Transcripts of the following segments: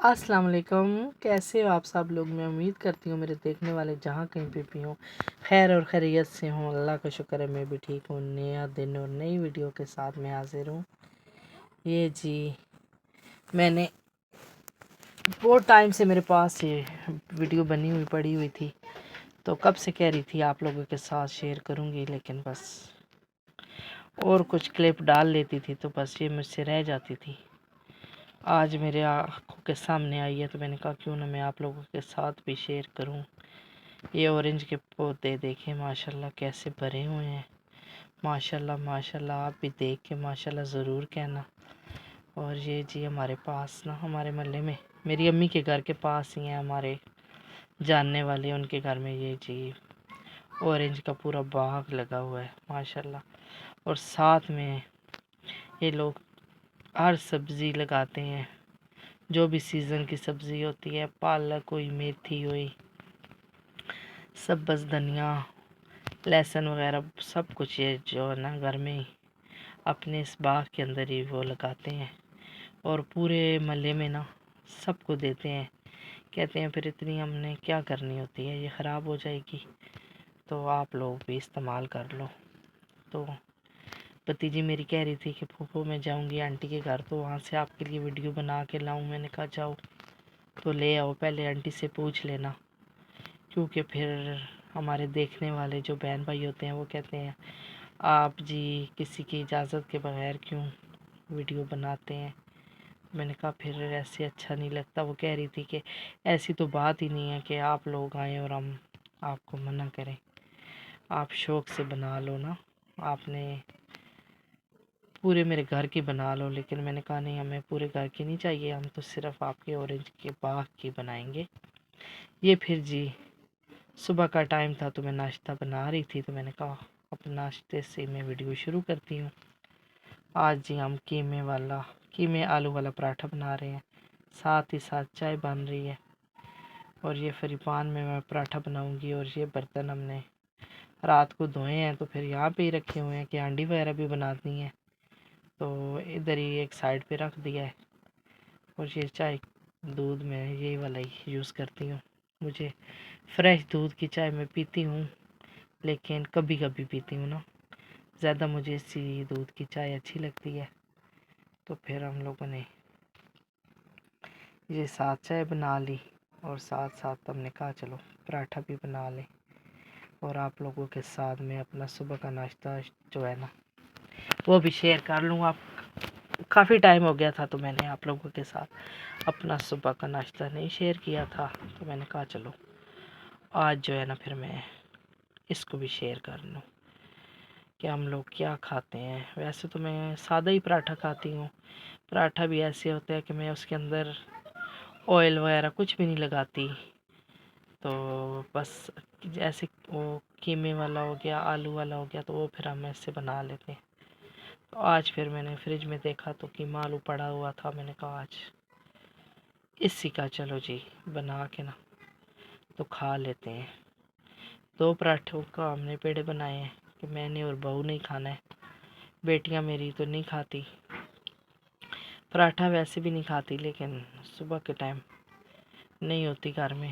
السلام علیکم، کیسے ہو آپ سب لوگ؟ میں امید کرتی ہوں میرے دیکھنے والے جہاں کہیں پہ بھی ہوں خیر اور خیریت سے ہوں۔ اللہ کا شکر ہے میں بھی ٹھیک ہوں۔ نیا دن اور نئی ویڈیو کے ساتھ میں حاضر ہوں۔ یہ جی میں نے بہت ٹائم سے میرے پاس یہ ویڈیو بنی ہوئی پڑی ہوئی تھی، تو کب سے کہہ رہی تھی آپ لوگوں کے ساتھ شیئر کروں گی، لیکن بس اور کچھ کلپ ڈال لیتی تھی تو بس یہ مجھ سے رہ جاتی تھی۔ آج میرے آنکھوں کے سامنے آئی ہے تو میں نے کہا کیوں نہ میں آپ لوگوں کے ساتھ بھی شیئر کروں۔ یہ اورنج کے پودے دیکھیں ماشاءاللہ کیسے بھرے ہوئے ہیں، ماشاءاللہ ماشاءاللہ۔ آپ بھی دیکھ کے ماشاءاللہ ضرور کہنا۔ اور یہ جی ہمارے پاس نا، ہمارے محلے میں میری امی کے گھر کے پاس ہی ہیں ہمارے جاننے والے، ان کے گھر میں یہ جی اورنج کا پورا باغ لگا ہوا ہے ماشاءاللہ۔ اور ساتھ میں یہ لوگ ہر سبزی لگاتے ہیں، جو بھی سیزن کی سبزی ہوتی ہے، پالک ہوئی، میتھی ہوئی، سبز دھنیا، لہسن وغیرہ، سب کچھ یہ جو ہے نا گھر میں ہی اپنے اس باغ کے اندر ہی وہ لگاتے ہیں، اور پورے محلے میں نا سب کو دیتے ہیں۔ کہتے ہیں پھر اتنی ہم نے کیا کرنی ہوتی ہے، یہ خراب ہو جائے گی تو آپ لوگ بھی استعمال کر لو۔ تو بھتیجی میری کہہ رہی تھی کہ پھوپھو میں جاؤں گی آنٹی کے گھر تو وہاں سے آپ کے لیے ویڈیو بنا کے لاؤں۔ میں نے کہا جاؤ تو لے آؤ، پہلے آنٹی سے پوچھ لینا، کیونکہ پھر ہمارے دیکھنے والے جو بہن بھائی ہوتے ہیں وہ کہتے ہیں آپ جی کسی کی اجازت کے بغیر کیوں ویڈیو بناتے ہیں۔ میں نے کہا پھر ایسے اچھا نہیں لگتا۔ وہ کہہ رہی تھی کہ ایسی تو بات ہی نہیں ہے کہ آپ لوگ آئیں اور ہم آپ کو منع کریں، آپ شوق سے بنا لو نا، آپ نے پورے میرے گھر کی بنا لو۔ لیکن میں نے کہا نہیں، ہمیں پورے گھر کی نہیں چاہیے، ہم تو صرف آپ کے اورنج کے باغ کی بنائیں گے۔ یہ پھر جی صبح کا ٹائم تھا تو میں ناشتہ بنا رہی تھی، تو میں نے کہا اپنے ناشتے سے میں ویڈیو شروع کرتی ہوں۔ آج جی ہم قیمے آلو والا پراٹھا بنا رہے ہیں، ساتھ ہی ساتھ چائے بن رہی ہے، اور یہ فری پان میں پراٹھا بناؤں گی۔ اور یہ برتن ہم نے رات کو دھوئے ہیں تو پھر یہاں پہ ہی رکھے ہوئے ہیں کہ ہانڈی وغیرہ بھی بنانی ہے، تو ادھر ہی ایک سائڈ پہ رکھ دیا ہے۔ اور یہ چائے دودھ میں یہی والا ہی یوز کرتی ہوں۔ مجھے فریش دودھ کی چائے میں پیتی ہوں، لیکن کبھی کبھی پیتی ہوں نا، زیادہ مجھے اسی دودھ کی چائے اچھی لگتی ہے۔ تو پھر ہم لوگوں نے یہ ساتھ چائے بنا لی، اور ساتھ ساتھ ہم نے کہا چلو پراٹھا بھی بنا لیں، اور آپ لوگوں کے ساتھ میں اپنا صبح کا ناشتہ جو ہے نا وہ بھی شیئر کر لوں۔ آپ کافی ٹائم ہو گیا تھا تو میں نے آپ لوگوں کے ساتھ اپنا صبح کا ناشتہ نہیں شیئر کیا تھا، تو میں نے کہا چلو آج جو ہے نا پھر میں اس کو بھی شیئر کر لوں کہ ہم لوگ کیا کھاتے ہیں۔ ویسے تو میں سادہ ہی پراٹھا کھاتی ہوں، پراٹھا بھی ایسے ہوتا ہے کہ میں اس کے اندر آئل وغیرہ کچھ بھی نہیں لگاتی، تو بس جیسے وہ قیمے والا ہو گیا، آلو والا ہو گیا، تو وہ پھر ہم ایسے بنا لیتے ہیں۔ تو آج پھر میں نے فریج میں دیکھا تو قیمہ آلو پڑا ہوا تھا، میں نے کہا آج اسی کا چلو جی بنا کے نا تو کھا لیتے ہیں۔ 2 پراٹھوں کا ہم نے پیڑے بنائے ہیں کہ میں نے اور بہو نہیں کھانا ہے، بیٹیاں میری تو نہیں کھاتی پراٹھا، ویسے بھی نہیں کھاتی، لیکن صبح کے ٹائم نہیں ہوتی گھر میں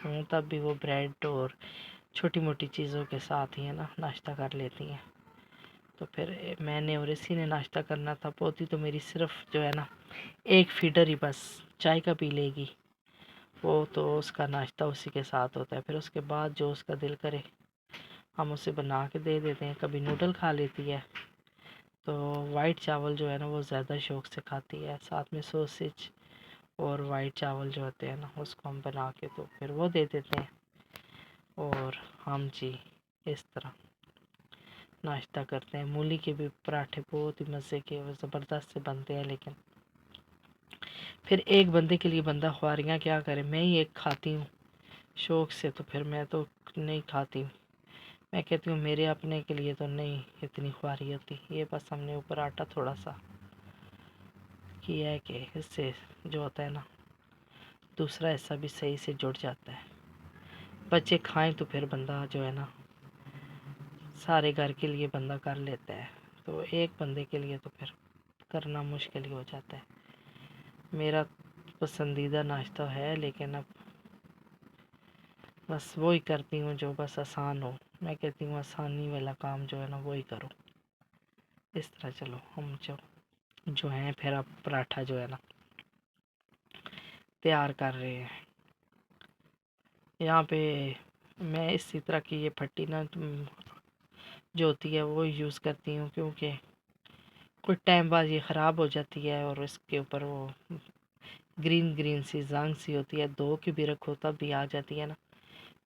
ہوں تب بھی وہ بریڈ اور چھوٹی موٹی چیزوں کے ساتھ ہی ہے نا ناشتہ کر لیتی ہیں۔ تو پھر میں نے اور اسی نے ناشتہ کرنا تھا۔ پوتی تو میری صرف جو ہے نا ایک فیڈر ہی بس چائے کا پی لے گی، وہ تو اس کا ناشتہ اسی کے ساتھ ہوتا ہے، پھر اس کے بعد جو اس کا دل کرے ہم اسے بنا کے دے دیتے ہیں۔ کبھی نوڈل کھا لیتی ہے، تو وائٹ چاول جو ہے نا وہ زیادہ شوق سے کھاتی ہے، ساتھ میں سوسج اور وائٹ چاول جو ہوتے ہیں نا اس کو ہم بنا کے تو پھر وہ دے دیتے ہیں، اور ہم جی اس طرح ناشتہ کرتے ہیں۔ مولی کے بھی پراٹھے بہت ہی مزے کے اور زبردست سے بنتے ہیں، لیکن پھر ایک بندے کے لیے بندہ خواریاں کیا کرے، میں ہی ایک کھاتی ہوں شوق سے، تو پھر میں تو نہیں کھاتی ہوں۔ میں کہتی ہوں میرے اپنے کے لیے تو نہیں اتنی خواری ہوتی، یہ بس ہم نے اوپر آٹا تھوڑا سا کیا ہے کہ اس سے جو ہوتا ہے نا دوسرا حصہ بھی صحیح سے جڑ جاتا ہے۔ بچے کھائیں تو پھر بندہ جو ہے نا سارے گھر کے لیے بندہ کر لیتا ہے، تو ایک بندے کے لیے تو پھر کرنا مشکل ہی ہو جاتا ہے۔ میرا پسندیدہ ناشتہ ہے، لیکن اب بس وہی کرتی ہوں جو بس آسان ہو. میں کہتی ہوں آسانی والا کام جو ہے نا وہی کرو. اس طرح چلو ہم جو ہیں پھر اب پراٹھا جو ہے نا تیار کر رہے ہیں. یہاں پہ میں اسی طرح کی یہ پھٹی نا جو ہوتی ہے وہ یوز کرتی ہوں، کیونکہ کچھ ٹائم بعد یہ خراب ہو جاتی ہے اور اس کے اوپر وہ گرین گرین سی زنگ سی ہوتی ہے، دو کی بھی رکھو تب بھی آ جاتی ہے نا.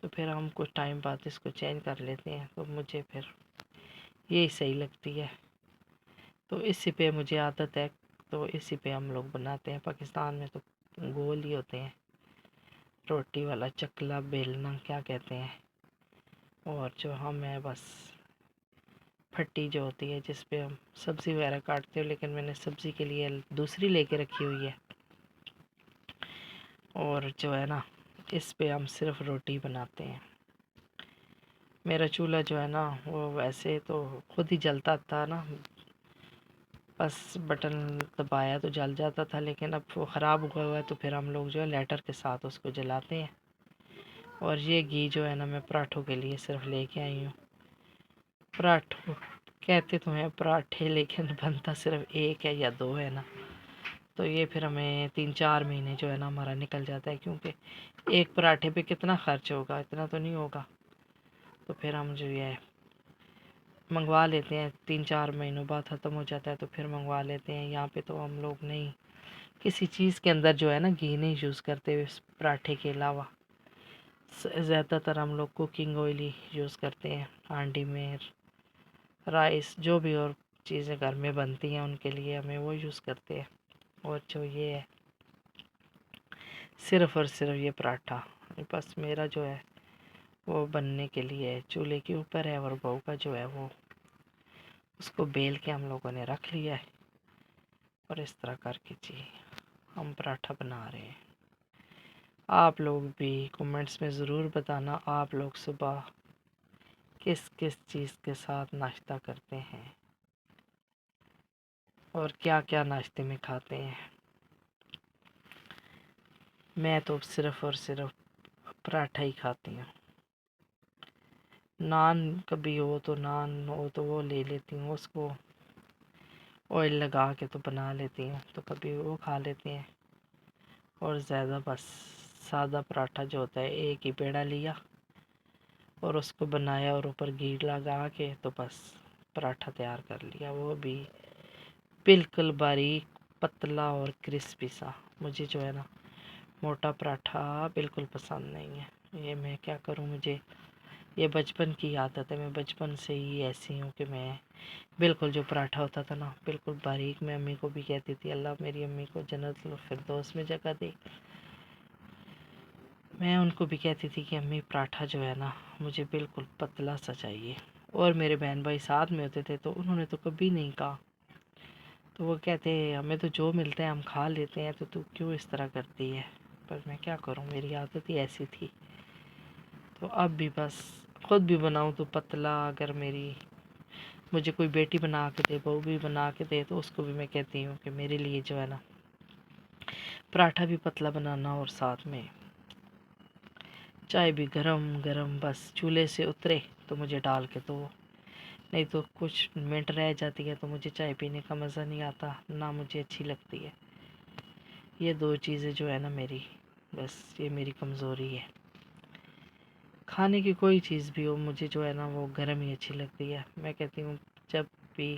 تو پھر ہم کچھ ٹائم بعد اس کو چینج کر لیتے ہیں. تو مجھے پھر یہی صحیح لگتی ہے، تو اسی پہ مجھے عادت ہے. تو اسی پہ ہم لوگ بناتے ہیں. پاکستان میں تو گول ہی ہوتے ہیں، روٹی والا چکلا بیلنا کیا کہتے ہیں. اور جو ہم ہیں بس پھٹی جو ہوتی ہے جس پہ ہم سبزی وغیرہ کاٹتے ہو، لیکن میں نے سبزی کے لیے دوسری لے کے رکھی ہوئی ہے. اور جو ہے نا اس پہ ہم صرف روٹی بناتے ہیں. میرا چولہا جو ہے نا وہ ویسے تو خود ہی جلتا تھا نا، بس بٹن دبایا تو جل جاتا تھا، لیکن اب وہ خراب ہوا ہوا ہے تو پھر ہم لوگ جو ہے لائٹر کے ساتھ اس کو جلاتے ہیں. اور یہ گھی جو ہے نا میں پراٹھوں کے لیے صرف لے کے آئی ہوں. پراٹھوں کہتے تو ہیں پراٹھے، لیکن بنتا صرف ایک ہے یا دو ہے نا. تو یہ پھر ہمیں 3-4 مہینے جو ہے نا ہمارا نکل جاتا ہے، کیونکہ ایک پراٹھے پہ کتنا خرچ ہوگا، اتنا تو نہیں ہوگا. تو پھر ہم جو یہ منگوا لیتے ہیں، 3-4 مہینوں بعد ختم ہو جاتا ہے تو پھر منگوا لیتے ہیں. یہاں پہ تو ہم لوگ نہیں کسی چیز کے اندر جو ہے نا گھی نہیں یوز کرتے اس پراٹھے کے علاوہ. زیادہ تر ہم لوگ کوکنگ آئل ہی یوز کرتے ہیں. ہانڈی میں رائس جو بھی اور چیزیں گھر میں بنتی ہیں ان کے لیے ہمیں وہ یوز کرتے ہیں. اور جو یہ ہے صرف اور صرف یہ پراٹھا بس میرا جو ہے وہ بننے کے لیے چولہے کے اوپر ہے، اور بہو کا جو ہے وہ اس کو بیل کے ہم لوگوں نے رکھ لیا ہے. اور اس طرح کر کے جی ہم پراٹھا بنا رہے ہیں. آپ لوگ بھی کمنٹس میں ضرور بتانا آپ لوگ صبح کس کس چیز کے ساتھ ناشتہ کرتے ہیں اور کیا کیا ناشتے میں کھاتے ہیں. میں تو صرف اور صرف پراٹھا ہی کھاتی ہوں. نان کبھی ہو تو نان ہو تو وہ لے لیتی ہوں، اس کو آئل لگا کے تو بنا لیتی ہوں، تو کبھی وہ کھا لیتے ہیں. اور زیادہ بس سادہ پراٹھا جو ہوتا ہے ایک ہی پیڑا لیا اور اس کو بنایا اور اوپر گھی لگا کے تو بس پراٹھا تیار کر لیا. وہ بھی بالکل باریک پتلا اور کرسپی سا. مجھے جو ہے نا موٹا پراٹھا بالکل پسند نہیں ہے. یہ میں کیا کروں، مجھے یہ بچپن کی عادت ہے. میں بچپن سے ہی ایسی ہوں کہ میں بالکل جو پراٹھا ہوتا تھا نا بالکل باریک. میں امی کو بھی کہتی تھی اللہ میری امی کو جنت الفردوس میں جگہ دے. میں ان کو بھی کہتی تھی کہ امی پراٹھا جو ہے نا مجھے بالکل پتلا سا چاہیے. اور میرے بہن بھائی ساتھ میں ہوتے تھے تو انہوں نے تو کبھی نہیں کہا. تو وہ کہتے ہمیں تو جو ملتا ہے ہم کھا لیتے ہیں، تو کیوں اس طرح کرتی ہے. پر میں کیا کروں، میری عادت ہی ایسی تھی. تو اب بھی بس خود بھی بناؤں تو پتلا. اگر مجھے کوئی بیٹی بنا کے دے، بہو بھی بنا کے دے، تو اس کو بھی میں کہتی ہوں کہ میرے لیے جو ہے نا پراٹھا بھی پتلا بنانا اور ساتھ میں چائے بھی گرم گرم بس چولہے سے اترے تو مجھے ڈال کے دو. نہیں تو کچھ منٹ رہ جاتی ہے تو مجھے چائے پینے کا مزہ نہیں آتا، نہ مجھے اچھی لگتی ہے. یہ دو چیزیں جو ہے نا میری بس یہ میری کمزوری ہے. کھانے کی کوئی چیز بھی ہو مجھے جو ہے نا وہ گرم ہی اچھی لگتی ہے. میں کہتی ہوں جب بھی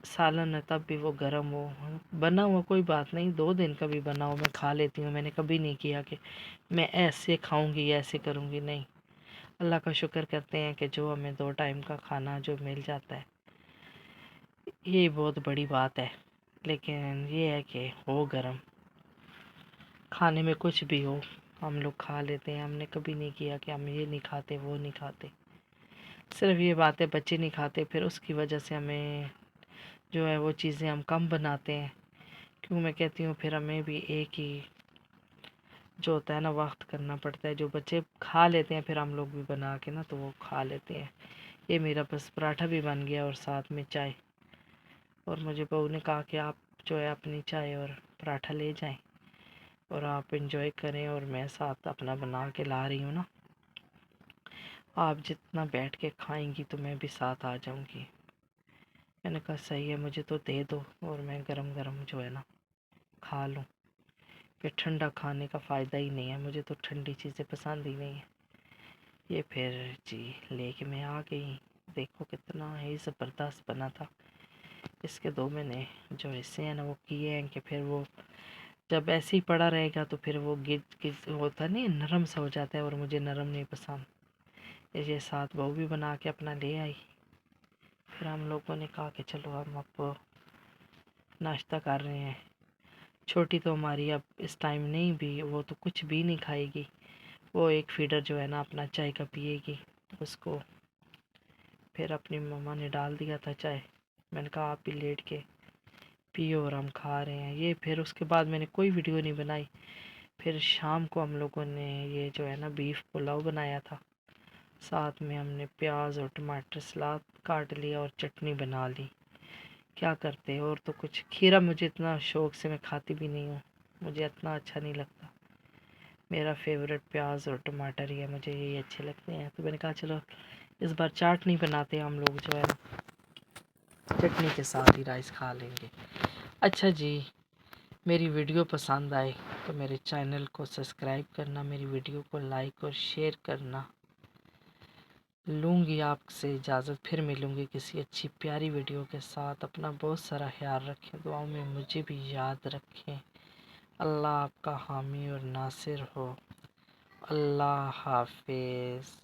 سالن ہے تب بھی وہ گرم ہو، بنا ہوا کوئی بات نہیں، 2 دن کا بھی بنا ہو میں کھا لیتی ہوں. میں نے کبھی نہیں کیا کہ میں ایسے کھاؤں گی ایسے کروں گی، نہیں. اللہ کا شکر کرتے ہیں کہ جو ہمیں 2 ٹائم کا کھانا جو مل جاتا ہے یہ بہت بڑی بات ہے. لیکن یہ ہے کہ ہو گرم، کھانے میں کچھ بھی ہو ہم لوگ کھا لیتے ہیں. ہم نے کبھی نہیں کیا کہ ہم یہ نہیں کھاتے وہ نہیں کھاتے. صرف یہ باتیں بچے نہیں کھاتے، پھر اس کی وجہ سے ہمیں جو ہے وہ چیزیں ہم کم بناتے ہیں. کیوں میں کہتی ہوں پھر ہمیں بھی ایک ہی جو ہوتا ہے نا وقت کرنا پڑتا ہے. جو بچے کھا لیتے ہیں پھر ہم لوگ بھی بنا کے نا تو وہ کھا لیتے ہیں. یہ میرا بس پراٹھا بھی بن گیا اور ساتھ میں چائے. اور مجھے بہو نے کہا کہ آپ جو ہے اپنی چائے اور پراٹھا لے جائیں. اور آپ انجوائے کریں، اور میں ساتھ اپنا بنا کے لا رہی ہوں نا، آپ جتنا بیٹھ کے کھائیں گی تو میں بھی ساتھ آ جاؤں گی۔ میں نے کہا صحیح ہے، مجھے تو دے دو اور میں گرم گرم جو ہے نا کھا لوں، پھر ٹھنڈا کھانے کا فائدہ ہی نہیں ہے، مجھے تو ٹھنڈی چیزیں پسند ہی نہیں ہیں۔ یہ پھر جی لے کے میں آ گئی، دیکھو کتنا ہی زبردست بنا تھا۔ اس کے دو میں نے جو حصے ہیں نا وہ کیے ہیں کہ پھر وہ جب ایسے ہی پڑا رہے گا تو پھر وہ ہوتا نہیں، نرم سا ہو جاتا ہے، اور مجھے نرم نہیں پسند۔ یہ ساتھ بہو بھی بنا کے اپنا لے آئی، پھر ہم لوگوں نے کہا کہ چلو ہم اب ناشتہ کر رہے ہیں۔ چھوٹی تو ہماری اب اس ٹائم نہیں بھی، وہ تو کچھ بھی نہیں کھائے گی، وہ ایک فیڈر جو ہے نا اپنا چائے کا پیے گی، اس کو پھر اپنی مما نے ڈال دیا تھا چائے، میں نے کہا آپ بھی لیٹ کے پیو اور ہم کھا رہے ہیں۔ یہ پھر اس کے بعد میں نے کوئی ویڈیو نہیں بنائی۔ پھر شام کو ہم لوگوں نے یہ جو ہے نا بیف پلاؤ بنایا تھا، ساتھ میں ہم نے پیاز اور ٹماٹر سلاد کاٹ لیا اور چٹنی بنا لی۔ کیا کرتے، اور تو کچھ کھیرا مجھے اتنا شوق سے میں کھاتی بھی نہیں ہوں، مجھے اتنا اچھا نہیں لگتا۔ میرا فیوریٹ پیاز اور ٹماٹر ہی ہے، مجھے یہی اچھے لگتے ہیں۔ تو میں نے کہا چلو اس بار چاٹ نہیں بناتے، ہم لوگ جو ہے نا چٹنی کے ساتھ ہی رائس کھا لیں گے۔ اچھا جی، میری ویڈیو پسند آئے تو میرے چینل کو سبسکرائب کرنا، میری ویڈیو کو لائک اور شیئر کرنا۔ لوں گی آپ سے اجازت، پھر ملوں گی کسی اچھی پیاری ویڈیو کے ساتھ۔ اپنا بہت سارا خیال رکھیں، دعاؤں میں مجھے بھی یاد رکھیں۔ اللہ آپ کا حامی اور ناصر ہو۔ اللہ حافظ۔